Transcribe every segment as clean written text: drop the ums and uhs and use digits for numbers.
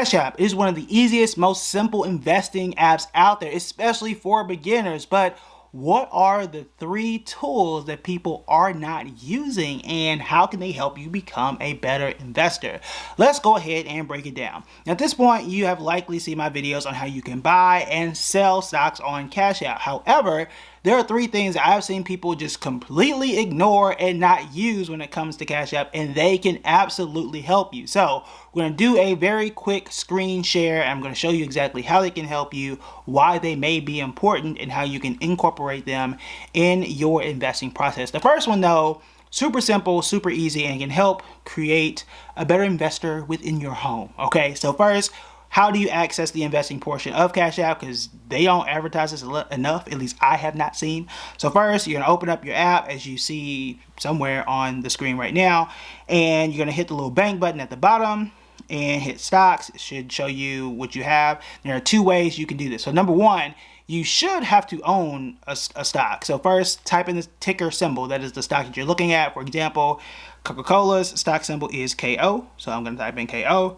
Cash App is one of the easiest, most simple investing apps out there, especially for beginners. But what are the 3 tools that people are not using, and how can they help you become a better investor? Let's go ahead and break it down. At this point, you have likely seen my videos on how you can buy and sell stocks on Cash App. However, there are 3 things that I've seen people just completely ignore and not use when it comes to Cash App, and they can absolutely help you. So we're going to do a very quick screen share. I'm going to show you exactly how they can help you, why they may be important, and how you can incorporate them in your investing process. The first one, though, super simple, super easy, and can help create a better investor within your home. Okay, so first, how do you access the investing portion of Cash App? Because they don't advertise this enough, at least I have not seen. So first, you're going to open up your app as you see somewhere on the screen right now, and you're going to hit the little bank button at the bottom and hit stocks. It should show you what you have. There are 2 ways you can do this. So number 1, you should have to own a stock. So first, type in the ticker symbol. That is the stock that you're looking at. For example, Coca-Cola's stock symbol is KO. So I'm going to type in KO.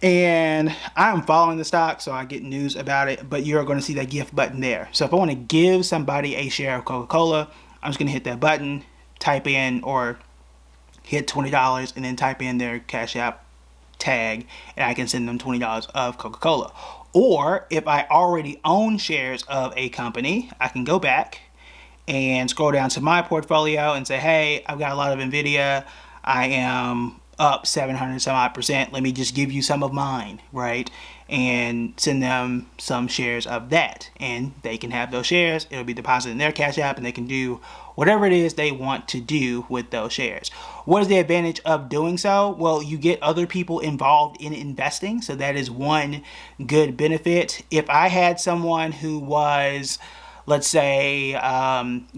And I'm following the stock, so I get news about it, but you're going to see that gift button there. So if I want to give somebody a share of Coca-Cola, I'm just going to hit that button, type in or hit $20, and then type in their Cash App tag, and I can send them $20 of Coca-Cola. Or if I already own shares of a company, I can go back and scroll down to my portfolio and say, hey, I've got a lot of NVIDIA. I am up 700 some odd percent. Let me just give you some of mine, right? And send them some shares of that, and they can have those shares. It'll be deposited in their Cash App, and they can do whatever it is they want to do with those shares. What is the advantage of doing so? Well, you get other people involved in investing, so that is one good benefit. If I had someone who was, let's say,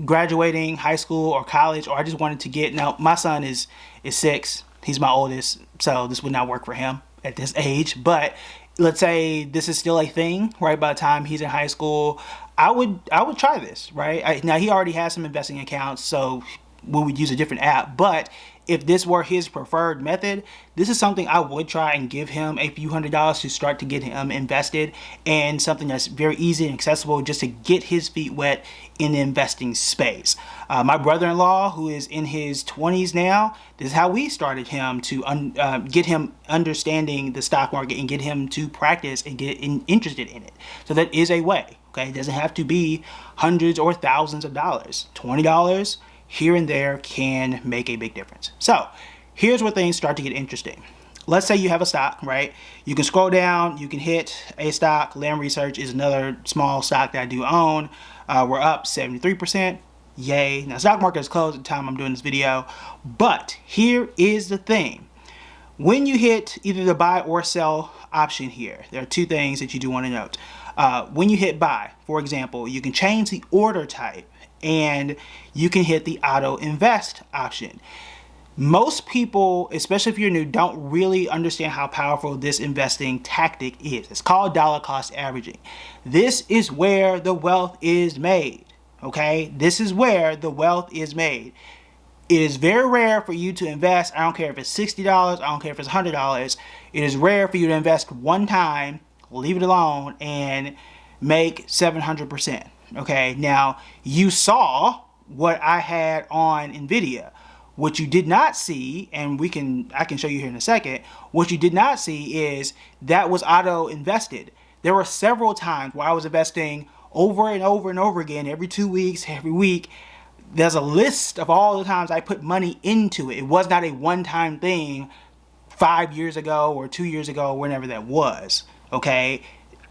graduating high school or college, or I just wanted to get, now my son is 6, he's my oldest, so this would not work for him at this age. But let's say this is still a thing, right? By the time he's in high school, I would try this, right? Now he already has some investing accounts, so we would use a different app. But if this were his preferred method, this is something I would try and give him a few $100s to start to get him invested, and something that's very easy and accessible just to get his feet wet in the investing space. My brother-in-law, who is in his 20s now, this is how we started him to get him understanding the stock market and get him to practice and get interested in it. So that is a way, okay? It doesn't have to be hundreds or thousands of dollars. $20 here and there can make a big difference. So here's where things start to get interesting. Let's say you have a stock, right? You can scroll down, you can hit a stock. Lamb Research is another small stock that I do own. We're up 73%. Yay. Now, stock market is closed at the time I'm doing this video, but here is the thing. When you hit either the buy or sell option here, there are 2 things that you do want to note. When you hit buy, for example, you can change the order type, and you can hit the auto invest option. Most people, especially if you're new, don't really understand how powerful this investing tactic is. It's called dollar cost averaging. This is where the wealth is made. Okay, this is where the wealth is made. It is very rare for you to invest. I don't care if it's $60, I don't care if it's $100. It is rare for you to invest one time, leave it alone, and make 700%. Okay, now you saw what I had on NVIDIA. What you did not see, and I can show you here in a second, what you did not see is that was auto invested. There were several times where I was investing over and over and over again, every 2 weeks, every week. There's a list of all the times I put money into it. It was not a one-time thing 5 years ago or 2 years ago, whenever that was, okay?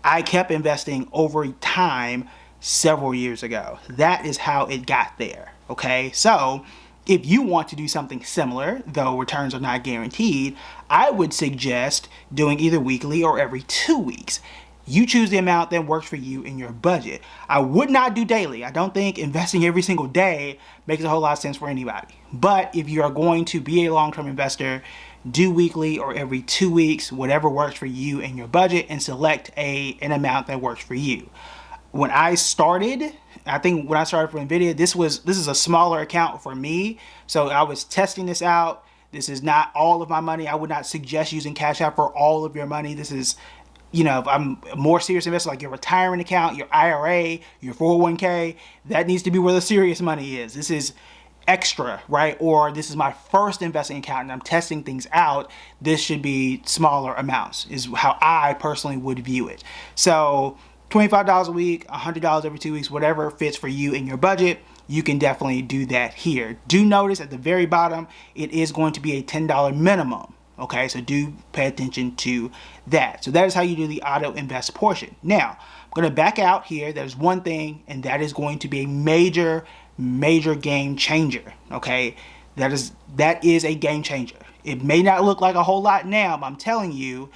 I kept investing over time several years ago. That is how it got there, okay? So if you want to do something similar, though returns are not guaranteed, I would suggest doing either weekly or every 2 weeks. You choose the amount that works for you in your budget. I would not do daily. I don't think investing every single day makes a whole lot of sense for anybody. But if you are going to be a long-term investor, do weekly or every 2 weeks, whatever works for you and your budget, and select an amount that works for you. When I started, I think when I started for NVIDIA, this is a smaller account for me. So I was testing this out. This is not all of my money. I would not suggest using Cash App for all of your money. This is, you know, if I'm a more serious investor, like your retirement account, your IRA, your 401k, that needs to be where the serious money is. This is extra, right? Or this is my first investing account and I'm testing things out. This should be smaller amounts, is how I personally would view it. So $25 a week, $100 every 2 weeks, whatever fits for you in your budget, you can definitely do that here. Do notice at the very bottom, it is going to be a $10 minimum. Okay, so do pay attention to that. So that is how you do the auto invest portion. Now, I'm going to back out here. There's one thing, and that is going to be a major game changer. Okay, that is a game changer. It may not look like a whole lot now, but I'm telling you,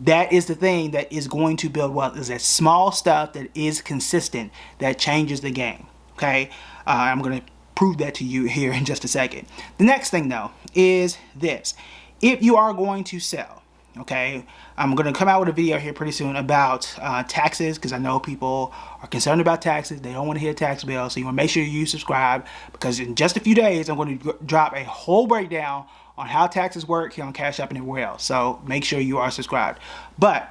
that is the thing that is going to build wealth. Is that small stuff that is consistent that changes the game. Okay, I'm going to prove that to you here in just a second. The next thing though is this: if you are going to sell, okay, I'm going to come out with a video here pretty soon about taxes, because I know people are concerned about taxes. They don't want to hear a tax bill, so you want to make sure you subscribe, because in just a few days I'm going to drop a whole breakdown on how taxes work here on Cash App and everywhere else. So make sure you are subscribed. But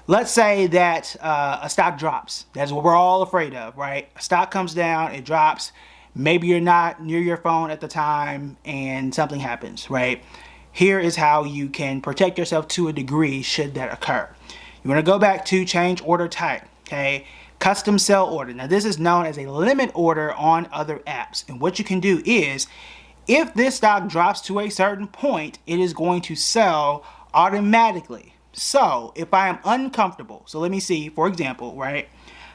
let's say that a stock drops. That's what we're all afraid of, right? A stock comes down, it drops. Maybe you're not near your phone at the time and something happens, right? Here is how you can protect yourself to a degree should that occur. You want to go back to change order type, okay? Custom sell order. Now this is known as a limit order on other apps. And what you can do is, if this stock drops to a certain point, it is going to sell automatically. So if I am uncomfortable, so let me see, for example, right?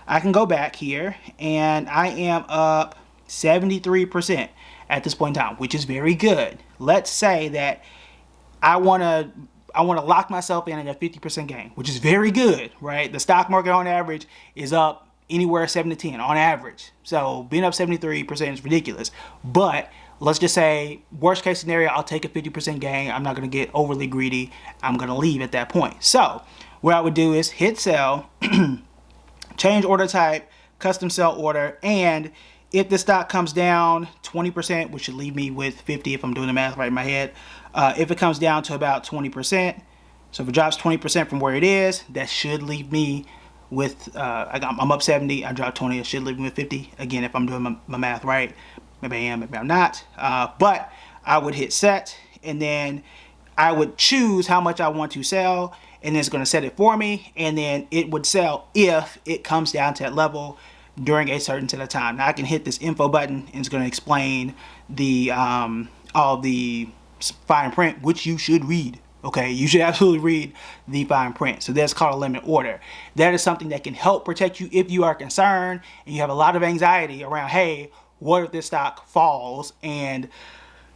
I can go back here and I am up 73% at this point in time, which is very good. Let's say that I want to lock myself in at a 50% gain, which is very good, right? The stock market on average is up anywhere 7 to 10 on average. So being up 73% is ridiculous. But let's just say, worst case scenario, I'll take a 50% gain. I'm not going to get overly greedy. I'm going to leave at that point. So what I would do is hit sell, change order type, custom sell order, and if the stock comes down 20%, which should leave me with 50 if I'm doing the math right in my head, if it comes down to about 20%, so if it drops 20% from where it is, that should leave me with, I'm up 70, I dropped 20, it should leave me with 50. Again, if I'm doing my math right. Maybe I am, maybe I'm not. But I would hit set, and then I would choose how much I want to sell, and it's going to set it for me, and then it would sell if it comes down to that level during a certain set of time. Now I can hit this info button, and it's going to explain the all the fine print, which you should read. Okay, you should absolutely read the fine print. So that's called a limit order. That is something that can help protect you if you are concerned and you have a lot of anxiety around, hey, what if this stock falls, and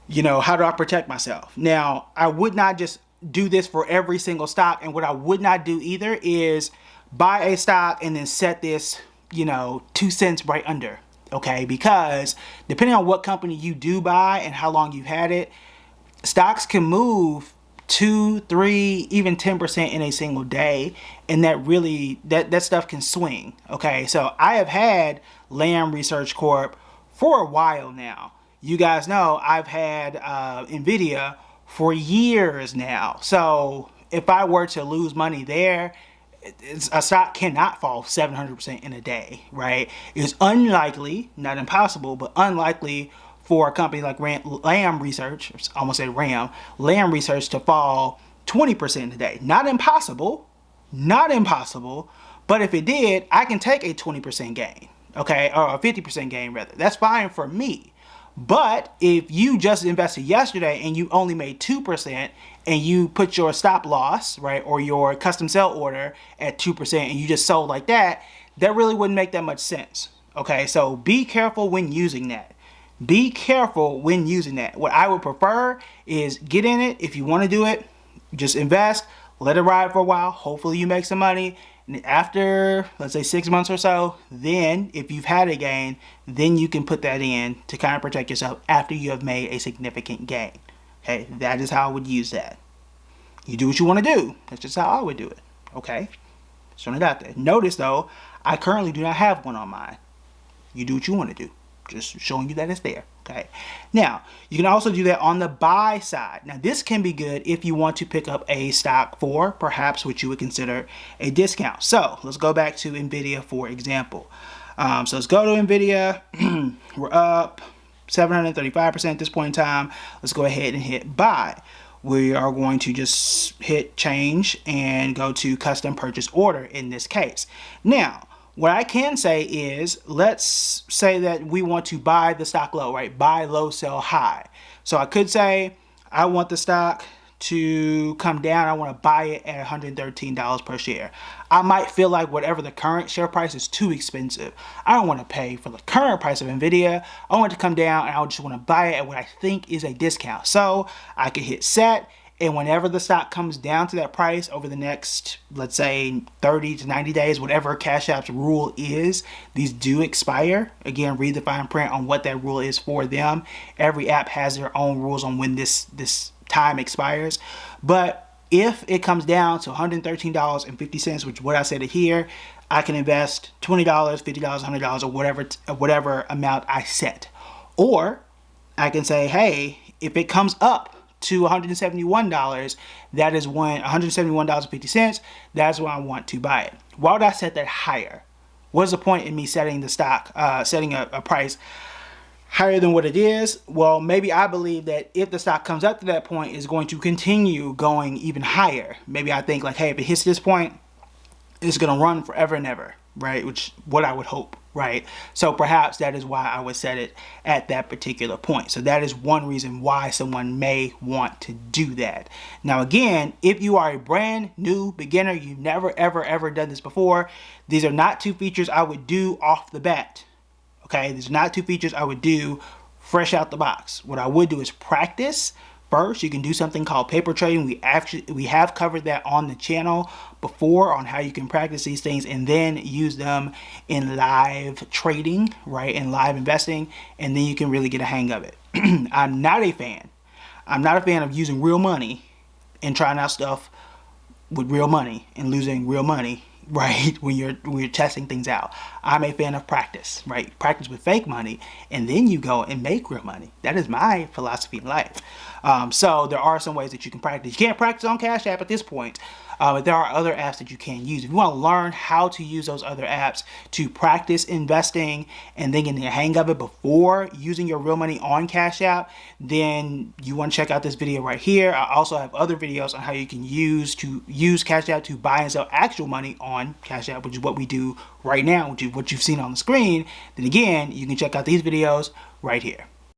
you know, how do I protect myself? Now, I would not just do this for every single stock, and what I would not do either is buy a stock and then set this, you know, 2 cents right under, okay? Because depending on what company you do buy and how long you've had it, stocks can move 2, 3, even 10% in a single day, and that really, that stuff can swing, okay? So I have had Lam Research Corp for a while now. You guys know I've had Nvidia for years now. So if I were to lose money there, a stock cannot fall 700% in a day, right? It's unlikely, not impossible, but unlikely for a company like Lam Research, I almost said Lam Research to fall 20% in a day. Not impossible, but if it did, I can take a 20% gain. Okay, or a 50% gain rather. That's fine for me. But if you just invested yesterday and you only made 2% and you put your stop loss, right, or your custom sell order at 2% and you just sold like that, that really wouldn't make that much sense. Okay, so be careful when using that. Be careful when using that. What I would prefer is get in it. If you want to do it, just invest, let it ride for a while. Hopefully you make some money. And after, let's say 6 months or so, then if you've had a gain, then you can put that in to kind of protect yourself after you have made a significant gain. Okay, that is how I would use that. You do what you want to do. That's just how I would do it. Okay, throwing it out there. Notice though, I currently do not have one on mine. You do what you want to do. Just showing you that it's there. Okay. Now, you can also do that on the buy side. Now, this can be good if you want to pick up a stock for perhaps what you would consider a discount. So let's go back to NVIDIA, for example. So let's go to NVIDIA. We're up 735% at this point in time. Let's go ahead and hit buy. We are going to just hit change and go to custom purchase order in this case. Now, what I can say is, let's say that we want to buy the stock low, right? Buy low, sell high. So I could say I want the stock to come down. I want to buy it at $113 per share. I might feel like whatever the current share price is too expensive. I don't want to pay for the current price of NVIDIA. I want it to come down and I just want to buy it at what I think is a discount. So I could hit set, and whenever the stock comes down to that price over the next, let's say 30 to 90 days, whatever Cash App's rule is, these do expire. Again, read the fine print on what that rule is for them. Every app has their own rules on when this time expires. But if it comes down to $113.50, which is what I said here, I can invest $20, $50, $100, or whatever amount I set. Or I can say, hey, if it comes up to $171, that is when $171.50, that's when I want to buy it. Why would I set that higher? What's the point in me setting the stock, setting a price higher than what it is? Well, maybe I believe that if the stock comes up to that point, it's going to continue going even higher. Maybe I think like, hey, if it hits this point, it's going to run forever and ever, right? Which what I would hope, right? So perhaps that is why I would set it at that particular point. So that is one reason why someone may want to do that. Now, again, if you are a brand new beginner, you've never, ever done this before, these are not two features I would do off the bat. Okay, these are not two features I would do fresh out the box. What I would do is practice. First, you can do something called paper trading. We have covered that on the channel before on how you can practice these things and then use them in live trading, right? In live investing, and then you can really get a hang of it. I'm not a fan. I'm not a fan of using real money and trying out stuff with real money and losing real money, right? When you're testing things out. I'm a fan of practice, right? Practice with fake money and then you go and make real money. That is my philosophy in life. So there are some ways that you can practice. You can't practice on Cash App at this point, but there are other apps that you can use. If you want to learn how to use those other apps to practice investing and then getting a hang of it before using your real money on Cash App, then you want to check out this video right here. I also have other videos on how you can use Cash App to buy and sell actual money on Cash App, which is what we do right now, which is what you've seen on the screen. Then again, you can check out these videos right here.